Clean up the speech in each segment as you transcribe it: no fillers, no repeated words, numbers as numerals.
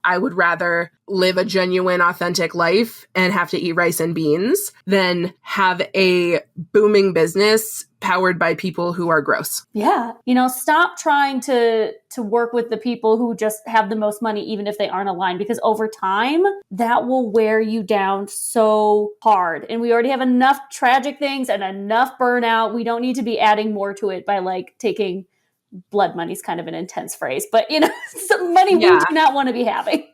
I would rather live a genuine, authentic life and have to eat rice and beans than have a booming business powered by people who are gross. Yeah. Stop trying to work with the people who just have the most money, even if they aren't aligned, because over time that will wear you down so hard. And we already have enough tragic things and enough burnout. We don't need to be adding more to it by like taking blood money is kind of an intense phrase, but some money we do not want to be having.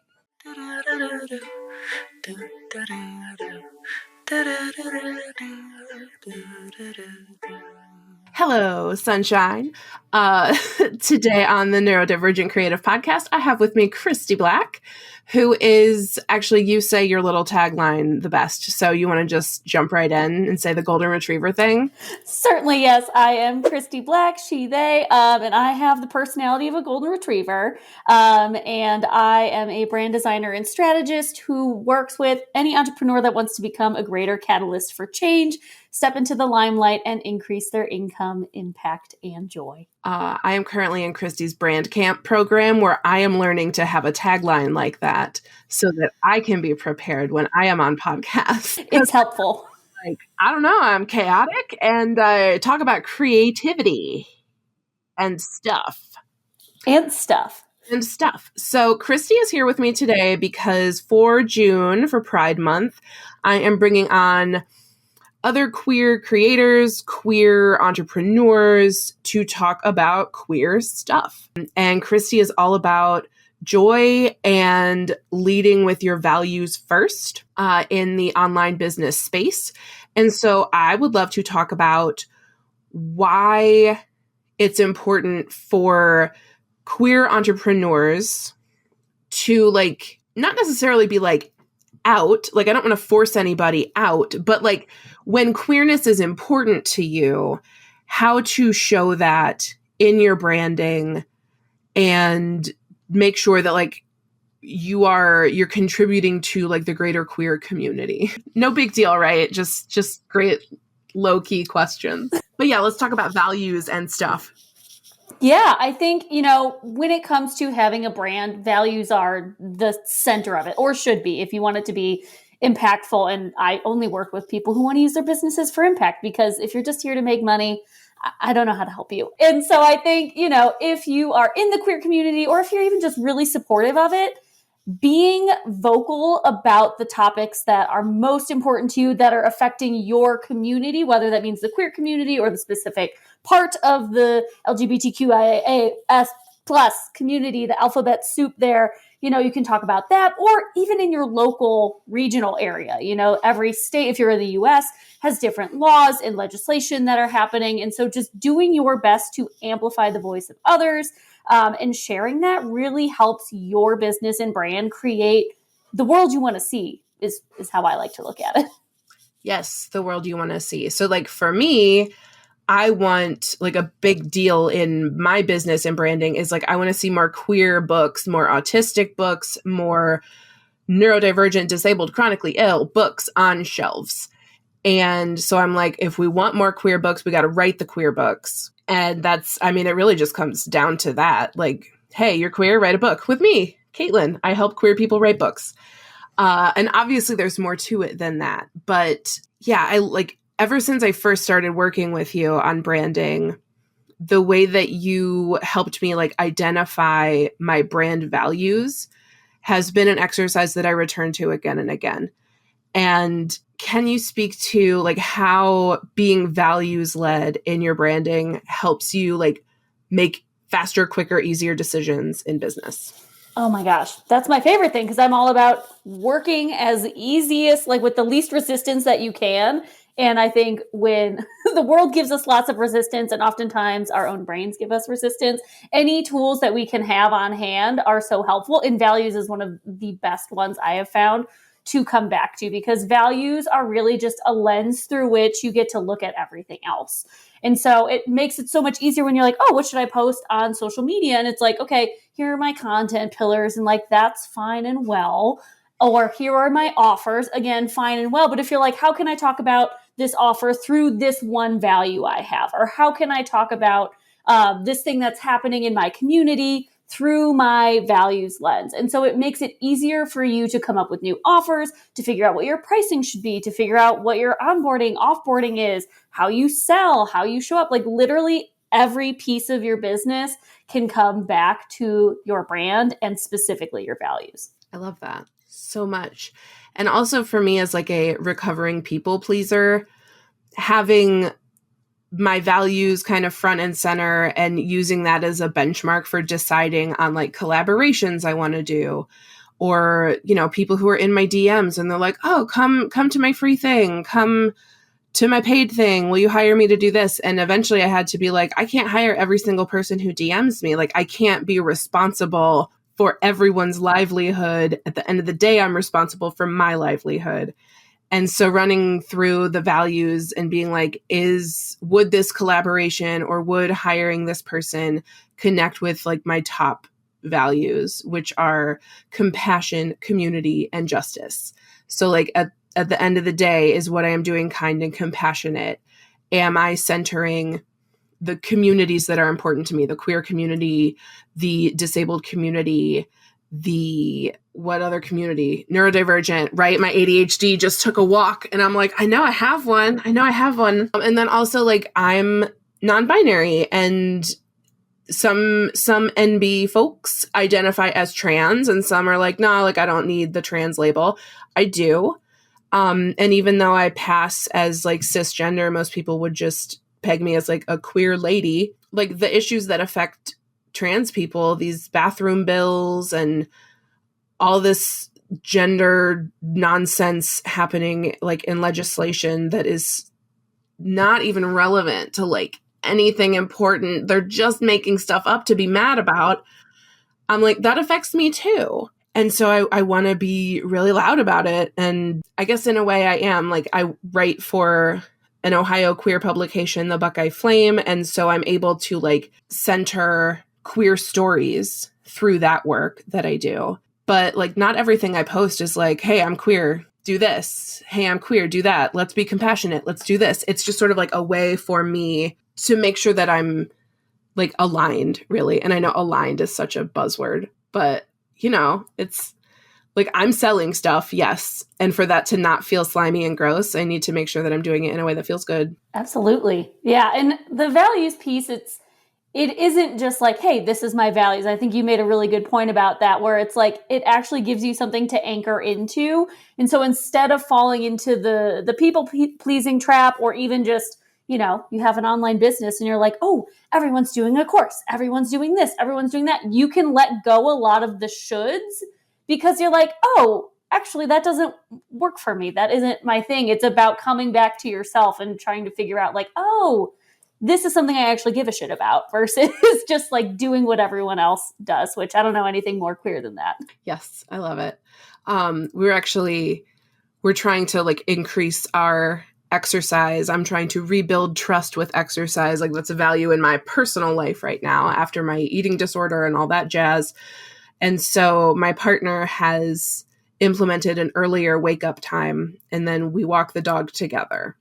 Hello, sunshine. Today on the Neurodivergent Creative Podcast, I have with me Kristy Black, who is actually, you say your little tagline the best. So you want to just jump right in and say the golden retriever thing? Certainly, yes. I am Kristy Black, she, they, and I have the personality of a golden retriever. And I am a brand designer and strategist who works with any entrepreneur that wants to become a greater catalyst for change, step into the limelight, and increase their income, impact, and joy. I am currently in Kristy's brand camp program where I am learning to have a tagline like that so that I can be prepared when I am on podcasts. It's helpful. I don't know, I'm chaotic and I talk about creativity and stuff. So Kristy is here with me today because for June, for Pride Month, I am bringing on other queer creators, queer entrepreneurs to talk about queer stuff. And Kristy is all about joy and leading with your values first in the online business space. And so I would love to talk about why it's important for queer entrepreneurs to not necessarily be out. I don't want to force anybody out, but when queerness is important to you, how to show that in your branding and make sure that you're contributing to the greater queer community. No big deal, right? Just great low key questions. But yeah, let's talk about values and stuff. Yeah, I think, when it comes to having a brand, values are the center of it, or should be, if you want it to be impactful. And I only work with people who want to use their businesses for impact, because if you're just here to make money, I don't know how to help you. And so I think, if you are in the queer community, or if you're even just really supportive of it, being vocal about the topics that are most important to you, that are affecting your community, whether that means the queer community or the specific part of the LGBTQIA+ community, the alphabet soup there, you can talk about that, or even in your local regional area. Every state, if you're in the US, has different laws and legislation that are happening. And so just doing your best to amplify the voice of others and sharing that really helps your business and brand create the world you want to see is how I like to look at it. Yes, the world you want to see. So for me, I want a big deal in my business and branding is I want to see more queer books, more autistic books, more neurodivergent, disabled, chronically ill books on shelves. And so I'm if we want more queer books, we got to write the queer books. And it really just comes down to that. Hey, you're queer, write a book with me, Caitlin. I help queer people write books. And obviously there's more to it than that. But yeah, ever since I first started working with you on branding, the way that you helped me identify my brand values has been an exercise that I return to again and again. And can you speak to how being values led in your branding helps you make faster, quicker, easier decisions in business? Oh my gosh, that's my favorite thing, because I'm all about working as easiest, with the least resistance that you can. And I think when the world gives us lots of resistance, and oftentimes our own brains give us resistance, any tools that we can have on hand are so helpful. And values is one of the best ones I have found to come back to, because values are really just a lens through which you get to look at everything else. And so it makes it so much easier when you're oh, what should I post on social media? And it's okay, here are my content pillars, and that's fine and well. Or here are my offers, again, fine and well. But if you're how can I talk about this offer through this one value I have? Or how can I talk about this thing that's happening in my community through my values lens. And so it makes it easier for you to come up with new offers, to figure out what your pricing should be, to figure out what your onboarding, offboarding is, how you sell, how you show up. Like literally every piece of your business can come back to your brand and specifically your values. I love that so much. And also for me as like a recovering people pleaser, having my values kind of front and center and using that as a benchmark for deciding on like collaborations I want to do, or, you know, people who are in my DMs and they're like, oh, come to my free thing, come to my paid thing. Will you hire me to do this? And eventually I had to be like, I can't hire every single person who DMs me. Like I can't be responsible for everyone's livelihood. At the end of the day, I'm responsible for my livelihood. And so running through the values and being like, would this collaboration or would hiring this person connect with like my top values, which are compassion, community, and justice. So like at the end of the day, is what I am doing kind and compassionate? Am I centering the communities that are important to me, the queer community, the disabled community, what other community? Neurodivergent, right? My ADHD just took a walk and I'm like, I know I have one. And then also like I'm non-binary and some NB folks identify as trans and some are like, no, like I don't need the trans label. I do. And even though I pass as like cisgender, most people would just peg me as like a queer lady. Like the issues that affect trans people, these bathroom bills and all this gender nonsense happening like in legislation that is not even relevant to like anything important. They're just making stuff up to be mad about. I'm like, that affects me too. And so I want to be really loud about it. And I guess in a way I am. Like I write for an Ohio queer publication, the Buckeye Flame. And so I'm able to like center queer stories through that work that I do. But like not everything I post is like, hey, I'm queer, do this. Hey, I'm queer, do that. Let's be compassionate. Let's do this. It's just sort of like a way for me to make sure that I'm like aligned, really. And I know aligned is such a buzzword, but you know, it's like I'm selling stuff, yes. And for that to not feel slimy and gross, I need to make sure that I'm doing it in a way that feels good. Absolutely. Yeah. And the values piece, it isn't just like, hey, this is my values. I think you made a really good point about that, where it's like, it actually gives you something to anchor into. And so instead of falling into the people pleasing trap, or even just, you know, you have an online business and you're like, oh, everyone's doing a course, everyone's doing this, everyone's doing that. You can let go a lot of the shoulds because you're like, oh, actually, that doesn't work for me. That isn't my thing. It's about coming back to yourself and trying to figure out like, oh, this is something I actually give a shit about versus just like doing what everyone else does, which I don't know anything more queer than that. Yes, I love it. We're trying to like increase our exercise. I'm trying to rebuild trust with exercise. Like that's a value in my personal life right now after my eating disorder and all that jazz. And so my partner has implemented an earlier wake up time and then we walk the dog together.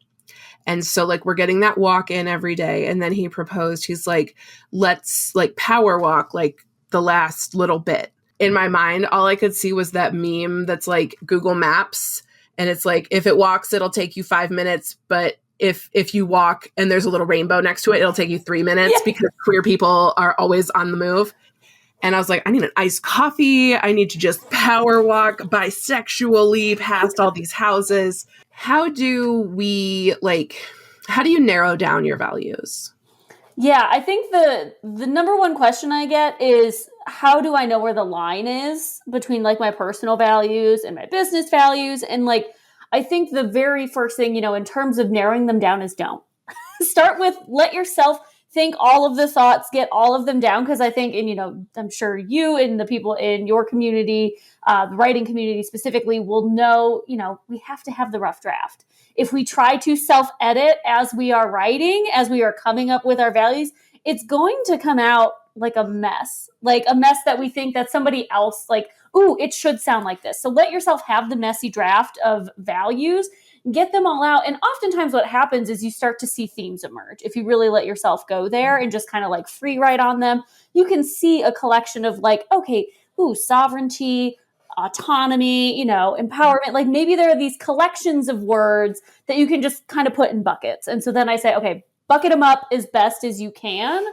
And so like we're getting that walk in every day. And then he proposed, he's like, let's like power walk like the last little bit. In my mind, all I could see was that meme that's like Google Maps. And it's like, if it walks, it'll take you 5 minutes. But if you walk and there's a little rainbow next to it, it'll take you 3 minutes because queer people are always on the move. And I was like, I need an iced coffee. I need to just power walk bisexually past all these houses. How do you narrow down your values? Yeah, I think the number one question I get is, how do I know where the line is between like my personal values and my business values? And like, I think the very first thing, you know, in terms of narrowing them down is don't. Start with let yourself think all of the thoughts, get all of them down. Because I think, and you know, I'm sure you and the people in your community, the writing community specifically, will know, you know, we have to have the rough draft. If we try to self-edit as we are writing, as we are coming up with our values, it's going to come out like a mess that we think that somebody else like, ooh, it should sound like this. So let yourself have the messy draft of values, get them all out. And oftentimes what happens is you start to see themes emerge. If you really let yourself go there and just kind of like free write on them, you can see a collection of like, okay, ooh, sovereignty, autonomy, empowerment. Like maybe there are these collections of words that you can just kind of put in buckets. And so then I say, okay, bucket them up as best as you can.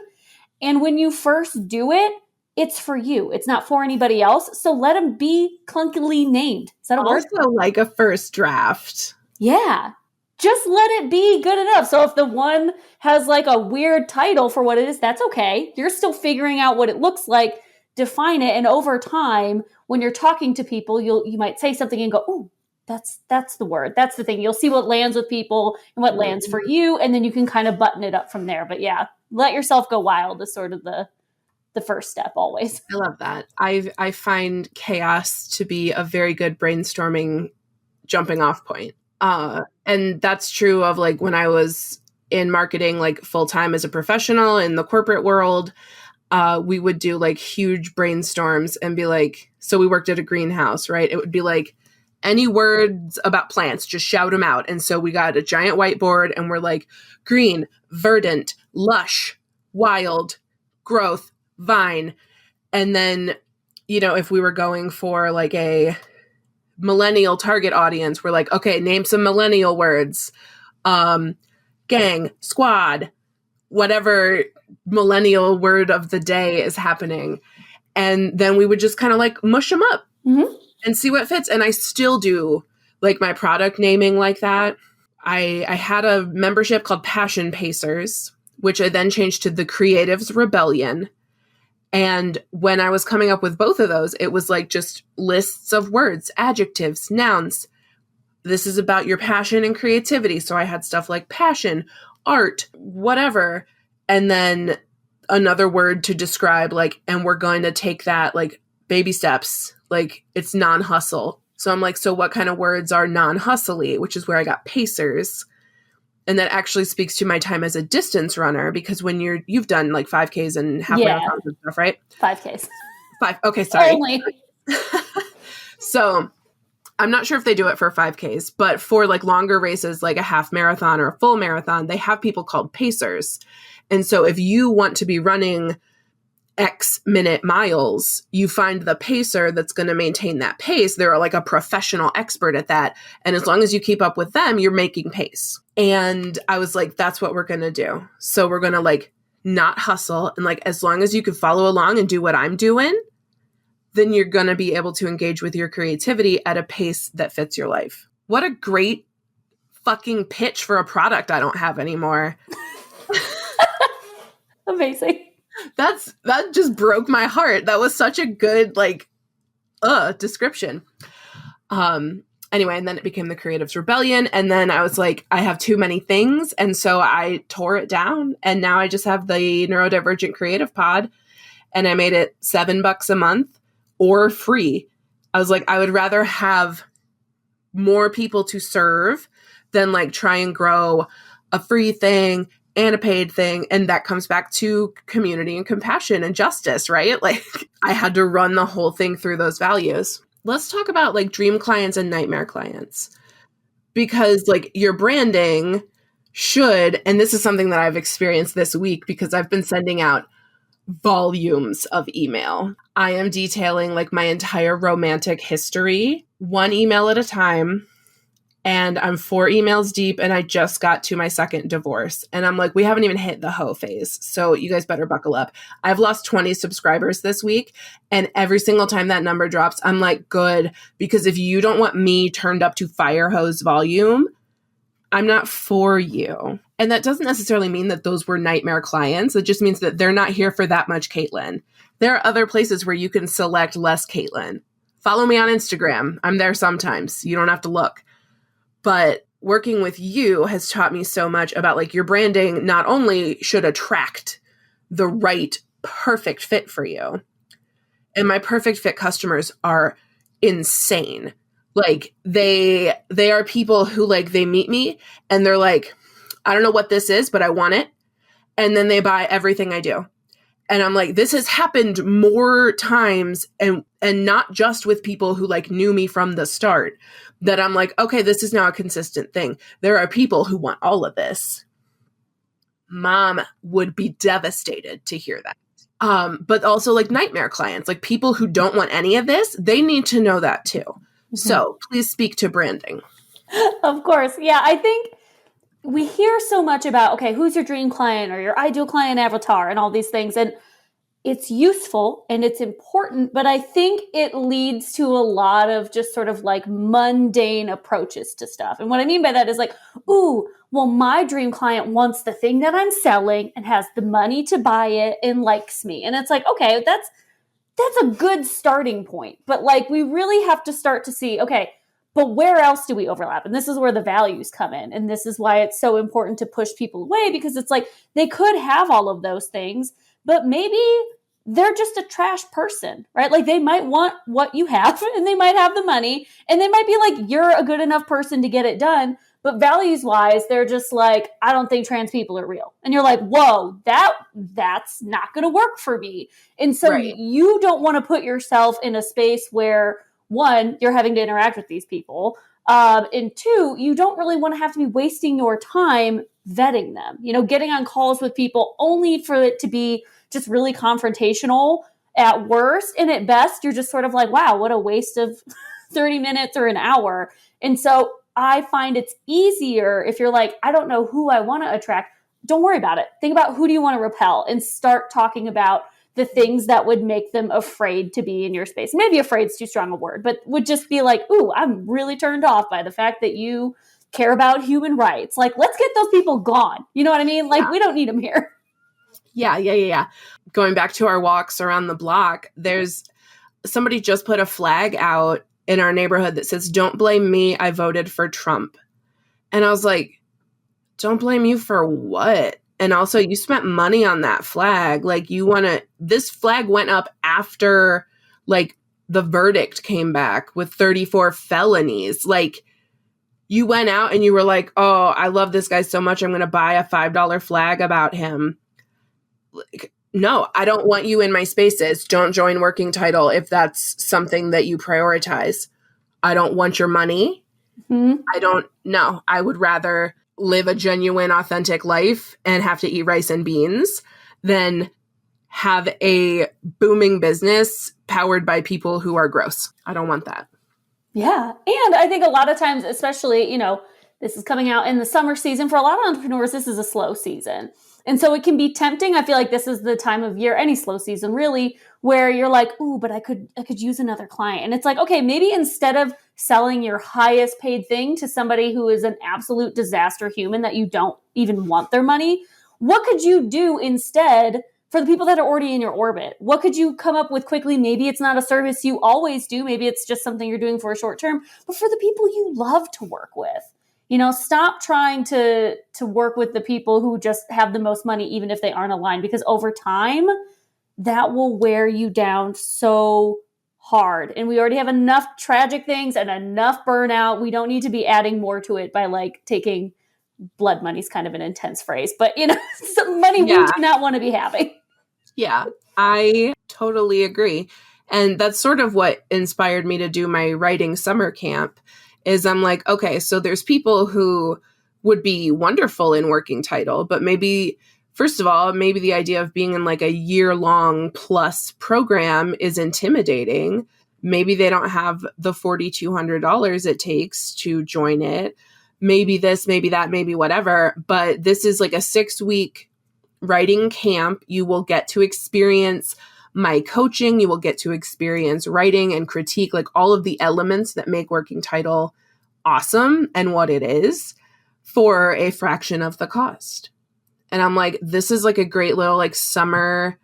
And when you first do it, it's for you. It's not for anybody else. So let them be clunkily named. Is that a word? Also like a first draft. Yeah. Just let it be good enough. So if the one has like a weird title for what it is, that's okay. You're still figuring out what it looks like, define it. And over time, when you're talking to people, you might say something and go, oh, that's the word. That's the thing. You'll see what lands with people and what lands for you. And then you can kind of button it up from there. But yeah, let yourself go wild is sort of the first step always. I love that. I find chaos to be a very good brainstorming jumping off point. And that's true of like when I was in marketing, like full time as a professional in the corporate world, we would do like huge brainstorms and be like, so we worked at a greenhouse, right? It would be like any words about plants, just shout them out. And so we got a giant whiteboard and we're like green, verdant, lush, wild, growth, vine. And then, if we were going for like a millennial target audience, we're like, okay, name some millennial words, gang, squad, whatever millennial word of the day is happening. And then we would just kind of like mush them up and see what fits. And I still do like my product naming like that. I had a membership called Passion Pacers, which I then changed to the Creatives Rebellion. And when I was coming up with both of those, it was like just lists of words, adjectives, nouns. This is about your passion and creativity. So I had stuff like passion, art, whatever. And then another word to describe like, and we're going to take that like baby steps, like it's non-hustle. So I'm like, so what kind of words are non-hustly, which is where I got pacers. And that actually speaks to my time as a distance runner, because when you've done like 5Ks and half marathons and stuff, right? 5Ks. Okay, sorry. Only. So I'm not sure if they do it for 5Ks, but for like longer races, like a half marathon or a full marathon, they have people called pacers. And so if you want to be running X minute miles, you find the pacer that's going to maintain that pace. They're like a professional expert at that. And as long as you keep up with them, you're making pace. And I was like, that's what we're going to do. So we're going to like not hustle. And like, as long as you can follow along and do what I'm doing, then you're going to be able to engage with your creativity at a pace that fits your life. What a great fucking pitch for a product I don't have anymore. Amazing. That just broke my heart. That was such a good description. Anyway, and then it became the Creatives Rebellion. And then I was like, I have too many things. And so I tore it down. And now I just have the Neurodivergent Creative Pod. And I made it $7 a month or free. I was like, I would rather have more people to serve than like try and grow a free thing and a paid thing. And that comes back to community and compassion and justice, right? Like I had to run the whole thing through those values. Let's talk about like dream clients and nightmare clients, because like your branding should, and this is something that I've experienced this week because I've been sending out volumes of email. I am detailing like my entire romantic history, one email at a time. And I'm 4 emails deep and I just got to my second divorce. And I'm like, we haven't even hit the hoe phase. So you guys better buckle up. I've lost 20 subscribers this week. And every single time that number drops, I'm like, good. Because if you don't want me turned up to fire hose volume, I'm not for you. And that doesn't necessarily mean that those were nightmare clients. It just means that they're not here for that much Caitlin. There are other places where you can select less Caitlin. Follow me on Instagram. I'm there sometimes. You don't have to look. But working with you has taught me so much about like your branding not only should attract the right perfect fit for you. And my perfect fit customers are insane. Like they are people who like they meet me and they're like, I don't know what this is, but I want it. And then they buy everything I do. And I'm like, this has happened more times and not just with people who like knew me from the start, that I'm like, okay, this is now a consistent thing. There are people who want all of this. Mom would be devastated to hear that. But also like nightmare clients, like people who don't want any of this, they need to know that too. Mm-hmm. So please speak to branding. Of course. Yeah. I think we hear so much about, okay, who's your dream client or your ideal client avatar and all these things. And it's useful and it's important, but I think it leads to a lot of just sort of like mundane approaches to stuff. And what I mean by that is like, ooh, well, my dream client wants the thing that I'm selling and has the money to buy it and likes me. And it's like, okay, that's a good starting point. But like, we really have to start to see, okay, but where else do we overlap? And this is where the values come in. And this is why it's so important to push people away, because it's like they could have all of those things, but maybe they're just a trash person, right? Like they might want what you have and they might have the money and they might be like, you're a good enough person to get it done. But values wise, they're just like, I don't think trans people are real. And you're like, whoa, that's not going to work for me. And so you don't want to put yourself in a space where, one, you're having to interact with these people. And two, you don't really want to have to be wasting your time vetting them, getting on calls with people only for it to be just really confrontational at worst. And at best, you're just sort of like, wow, what a waste of 30 minutes or an hour. And so I find it's easier if you're like, I don't know who I want to attract. Don't worry about it. Think about who do you want to repel and start talking about the things that would make them afraid to be in your space. Maybe afraid is too strong a word, but would just be like, ooh, I'm really turned off by the fact that you care about human rights. Like, let's get those people gone. You know what I mean? Like, we don't need them here. Yeah. Going back to our walks around the block, there's somebody just put a flag out in our neighborhood that says, don't blame me, I voted for Trump. And I was like, don't blame you for what? And also you spent money on that flag. Like this flag went up after like the verdict came back with 34 felonies. Like you went out and you were like, oh, I love this guy so much, I'm going to buy a $5 flag about him. Like, no, I don't want you in my spaces. Don't join Working Title if that's something that you prioritize. I don't want your money. Mm-hmm. I would rather live a genuine, authentic life and have to eat rice and beans than have a booming business powered by people who are gross. I don't want that. Yeah. And I think a lot of times, especially, this is coming out in the summer season. For a lot of entrepreneurs, this is a slow season. And so it can be tempting. I feel like this is the time of year, any slow season really, where you're like, ooh, but I could use another client. And it's like, okay, maybe instead of selling your highest paid thing to somebody who is an absolute disaster human that you don't even want their money, what could you do instead for the people that are already in your orbit? What could you come up with quickly? Maybe it's not a service you always do. Maybe it's just something you're doing for a short term, but for the people you love to work with. Stop trying to work with the people who just have the most money, even if they aren't aligned, because over time, that will wear you down so hard. And we already have enough tragic things and enough burnout. We don't need to be adding more to it by like taking blood money is kind of an intense phrase, but some money we do not want to be having. Yeah, I totally agree. And that's sort of what inspired me to do my writing summer camp. Is I'm like, okay, so there's people who would be wonderful in Working Title, but maybe, first of all, maybe the idea of being in like a year-long plus program is intimidating. Maybe they don't have the $4,200 it takes to join it. Maybe this, maybe that, maybe whatever. But this is like a 6-week writing camp. You will get to experience my coaching, you will get to experience writing and critique, like all of the elements that make Working Title awesome and what it is for a fraction of the cost. And I'm like, this is like a great little like summer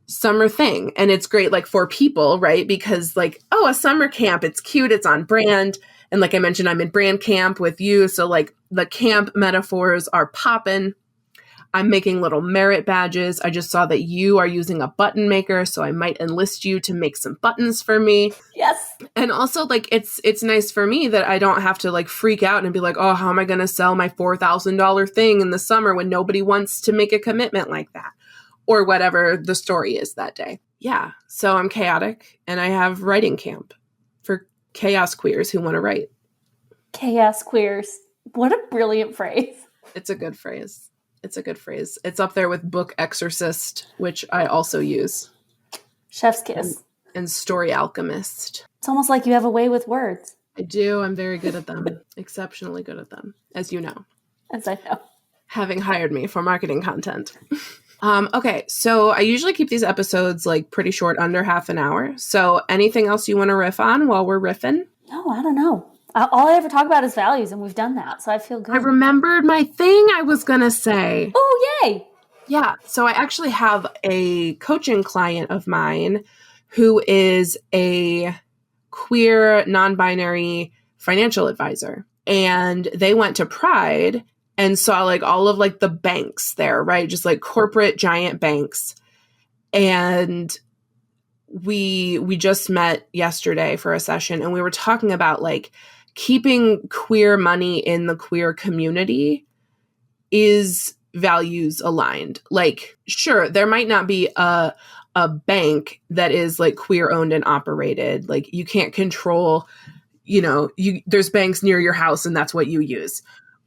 thing. And it's great like for people, right? Because like, oh, a summer camp, it's cute, it's on brand. And like I mentioned, I'm in brand camp with you. So like the camp metaphors are popping. I'm making little merit badges. I just saw that you are using a button maker, so I might enlist you to make some buttons for me. Yes. And also, like, it's nice for me that I don't have to, like, freak out and be like, oh, how am I going to sell my $4,000 thing in the summer when nobody wants to make a commitment like that? or whatever the story is that day. Yeah. So I'm chaotic, and I have writing camp for chaos queers who want to write. Chaos queers. What a brilliant phrase. It's a good phrase. It's a good phrase. It's up there with book exorcist, which I also use. Chef's kiss. And story alchemist. It's almost like you have a way with words. I do. I'm very good at them. Exceptionally good at them, as you know. As I know. Having hired me for marketing content. Okay, so I usually keep these episodes like pretty short, under half an hour. So anything else you want to riff on while we're riffing? No, I don't know. All I ever talk about is values, and we've done that, so I feel good. I remembered my thing I was going to say. Oh, yay! Yeah, so I actually have a coaching client of mine who is a queer, non-binary financial advisor. And they went to Pride and saw like all of like the banks there, right? Just like corporate giant banks. And we just met yesterday for a session, and we were talking about like keeping queer money in the queer community is values aligned. Like, sure, there might not be a bank that is like queer owned and operated. Like, you can't control, there's banks near your house and that's what you use.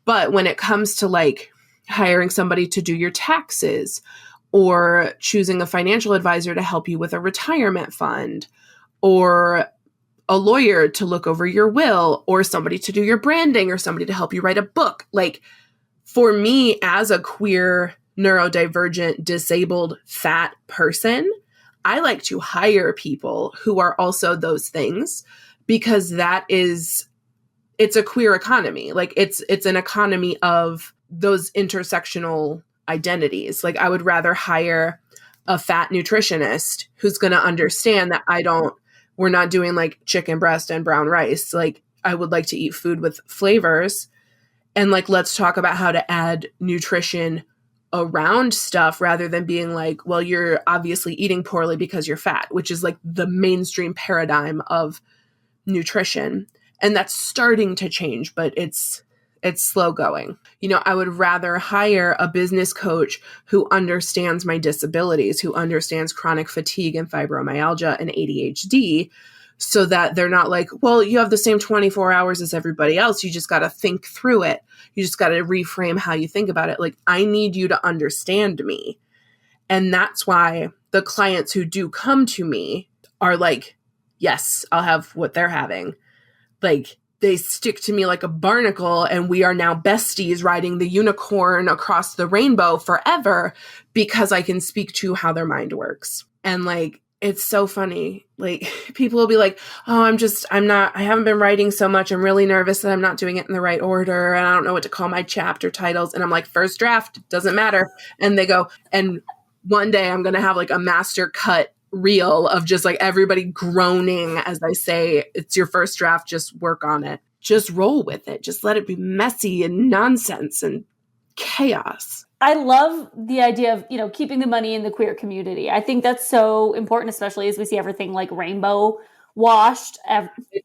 But when it comes to like hiring somebody to do your taxes, or choosing a financial advisor to help you with a retirement fund, or a lawyer to look over your will, or somebody to do your branding, or somebody to help you write a book. Like, for me as a queer, neurodivergent, disabled, fat person, I like to hire people who are also those things, because it's a queer economy. Like, it's an economy of those intersectional identities. Like, I would rather hire a fat nutritionist who's going to understand that we're not doing like chicken breast and brown rice. Like, I would like to eat food with flavors, and like, let's talk about how to add nutrition around stuff, rather than being like, well, you're obviously eating poorly because you're fat, which is like the mainstream paradigm of nutrition. And that's starting to change, but it's slow going. I would rather hire a business coach who understands my disabilities, who understands chronic fatigue and fibromyalgia and ADHD, so that they're not like, well, you have the same 24 hours as everybody else. You just got to think through it. You just got to reframe how you think about it. Like, I need you to understand me. And that's why the clients who do come to me are like, yes, I'll have what they're having. Like, they stick to me like a barnacle, and we are now besties riding the unicorn across the rainbow forever, because I can speak to how their mind works. And like, it's so funny. Like, people will be like, oh, I haven't been writing so much. I'm really nervous that I'm not doing it in the right order, and I don't know what to call my chapter titles. And I'm like, first draft, doesn't matter. And they go, and one day I'm going to have like a master cut reel of just like everybody groaning as I say, it's your first draft, just work on it. Just roll with it. Just let it be messy and nonsense and chaos. I love the idea of, keeping the money in the queer community. I think that's so important, especially as we see everything like rainbow washed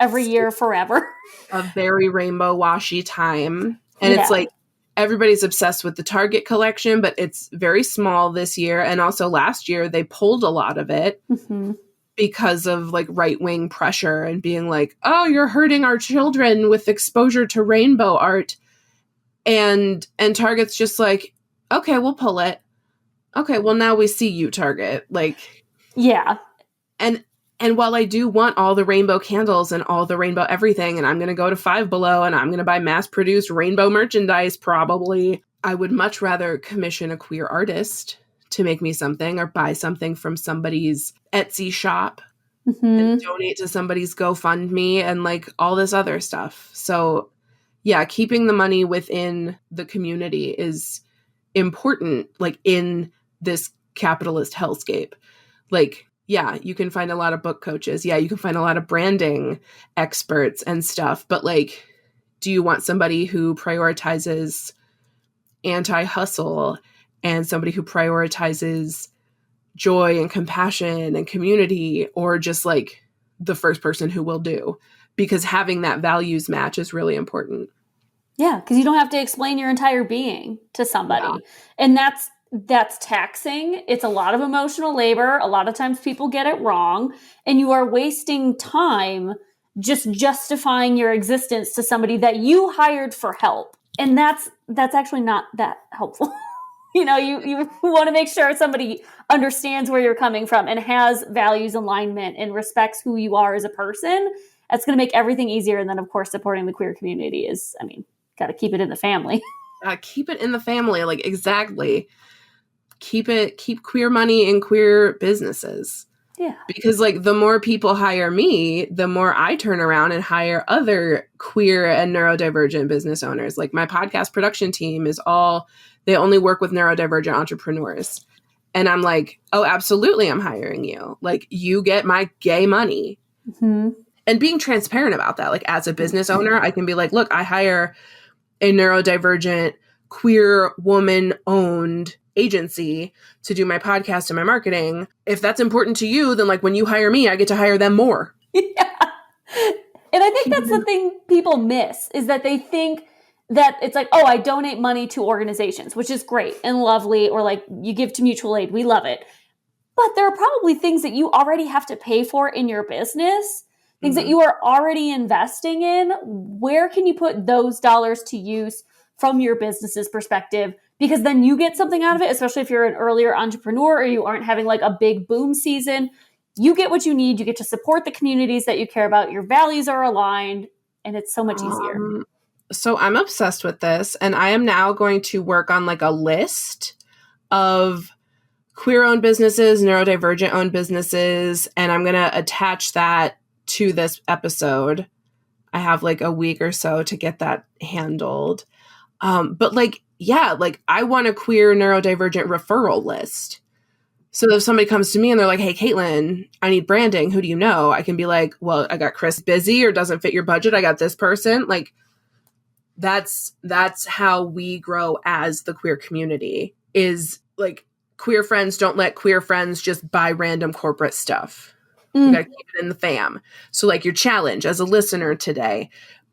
every year forever. A very rainbow washy time. And It's like, everybody's obsessed with the Target collection, but it's very small this year. And also last year, they pulled a lot of it because of like right-wing pressure and being like, oh, you're hurting our children with exposure to rainbow art. And Target's just like, okay, we'll pull it. Okay, well, now we see you, Target. Like, yeah. And while I do want all the rainbow candles and all the rainbow everything, and I'm going to go to Five Below and I'm going to buy mass-produced rainbow merchandise, probably, I would much rather commission a queer artist to make me something, or buy something from somebody's Etsy shop and donate to somebody's GoFundMe and like all this other stuff. So yeah, keeping the money within the community is important, like in this capitalist hellscape. Like, yeah, you can find a lot of book coaches. Yeah, you can find a lot of branding experts and stuff. But like, do you want somebody who prioritizes anti-hustle and somebody who prioritizes joy and compassion and community, or just like the first person who will do? Because having that values match is really important. Yeah, because you don't have to explain your entire being to somebody. Yeah. And that's that's taxing. It's a lot of emotional labor. A lot of times people get it wrong, and you are wasting time just justifying your existence to somebody that you hired for help. And that's actually not that helpful. You want to make sure somebody understands where you're coming from and has values alignment and respects who you are as a person. That's going to make everything easier. And then, of course, supporting the queer community is, got to keep it in the family. Keep it in the family. Like, exactly. Keep queer money in queer businesses. Yeah. Because like the more people hire me, the more I turn around and hire other queer and neurodivergent business owners. Like my podcast production team they only work with neurodivergent entrepreneurs. And I'm like, oh, absolutely, I'm hiring you. Like, you get my gay money. Mm-hmm. And being transparent about that. Like, as a business owner, I can be like, look, I hire a neurodivergent, queer, woman-owned agency to do my podcast and my marketing. If that's important to you, then like when you hire me, I get to hire them more. Yeah. And I think that's the thing people miss, is that they think that it's like, oh, I donate money to organizations, which is great and lovely, or like you give to mutual aid. We love it. But there are probably things that you already have to pay for in your business, things that you are already investing in. Where can you put those dollars to use from your business's perspective? Because then you get something out of it, especially if you're an earlier entrepreneur or you aren't having like a big boom season. You get what you need. You get to support the communities that you care about. Your values are aligned, and it's so much easier. So I'm obsessed with this, and I am now going to work on like a list of queer-owned businesses, neurodivergent-owned businesses, and I'm going to attach that to this episode. I have like a week or so to get that handled. But like, yeah, like I want a queer neurodivergent referral list. So if somebody comes to me and they're like, hey, Caitlin, I need branding. Who do you know? I can be like, well, I got Chris busy or doesn't fit your budget. I got this person. Like that's how we grow as the queer community, is like queer friends don't let queer friends just buy random corporate stuff. You gotta keep it in the fam. So like your challenge as a listener today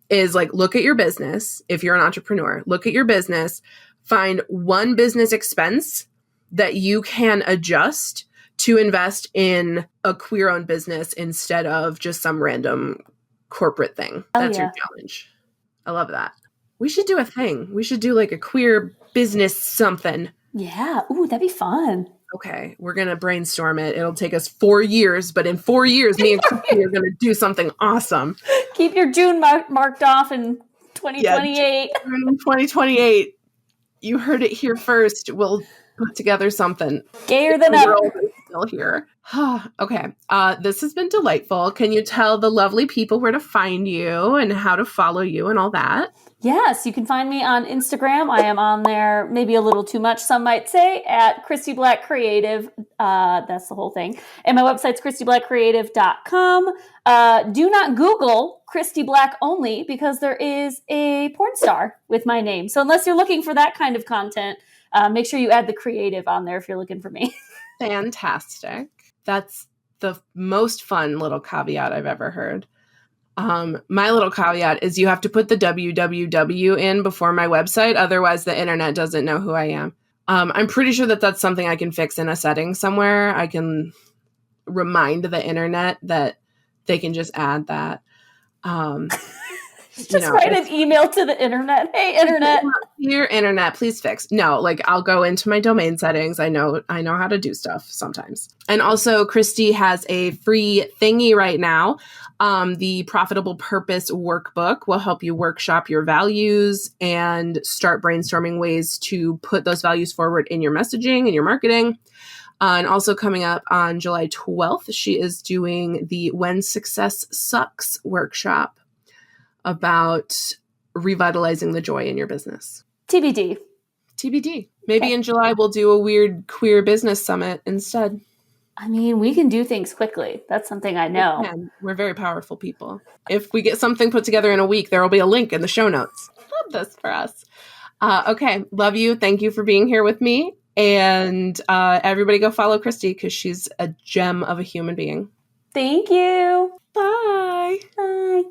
is like, look at your business. If you're an entrepreneur, look at your business, find one business expense that you can adjust to invest in a queer-owned business instead of just some random corporate thing. That's your challenge. I love that. We should do a thing. We should do like a queer business something. Yeah. Ooh, that'd be fun. Okay, we're going to brainstorm it. It'll take us 4 years, but in 4 years, me and Kristy are going to do something awesome. Keep your June marked off in 2028. Yeah, in 2028. You heard it here first. We'll put together something. Gayer than ever. Still here. Okay. This has been delightful. Can you tell the lovely people where to find you and how to follow you and all that? Yes, you can find me on Instagram. I am on there maybe a little too much, some might say, at Kristy Black Creative. That's the whole thing. And my website's kristyblackcreative.com. Do not Google Kristy Black only, because there is a porn star with my name. So unless you're looking for that kind of content, make sure you add the creative on there if you're looking for me. Fantastic. That's the most fun little caveat I've ever heard. My little caveat is you have to put the www in before my website. Otherwise, the internet doesn't know who I am. I'm pretty sure that that's something I can fix in a setting somewhere. I can remind the internet that they can just add that. Just write an email to the internet. Hey, internet. Dear internet, please fix. No, like I'll go into my domain settings. I know how to do stuff sometimes. And also, Kristy has a free thingy right now. The Profitable Purpose Workbook will help you workshop your values and start brainstorming ways to put those values forward in your messaging and your marketing. And also coming up on July 12th, she is doing the When Success Sucks workshop about revitalizing the joy in your business. TBD. Maybe in July we'll do a weird queer business summit instead. I mean, we can do things quickly. That's something I know. We're very powerful people. If we get something put together in a week, there will be a link in the show notes. Love this for us. Okay. Love you. Thank you for being here with me. And everybody go follow Kristy because she's a gem of a human being. Thank you. Bye. Bye.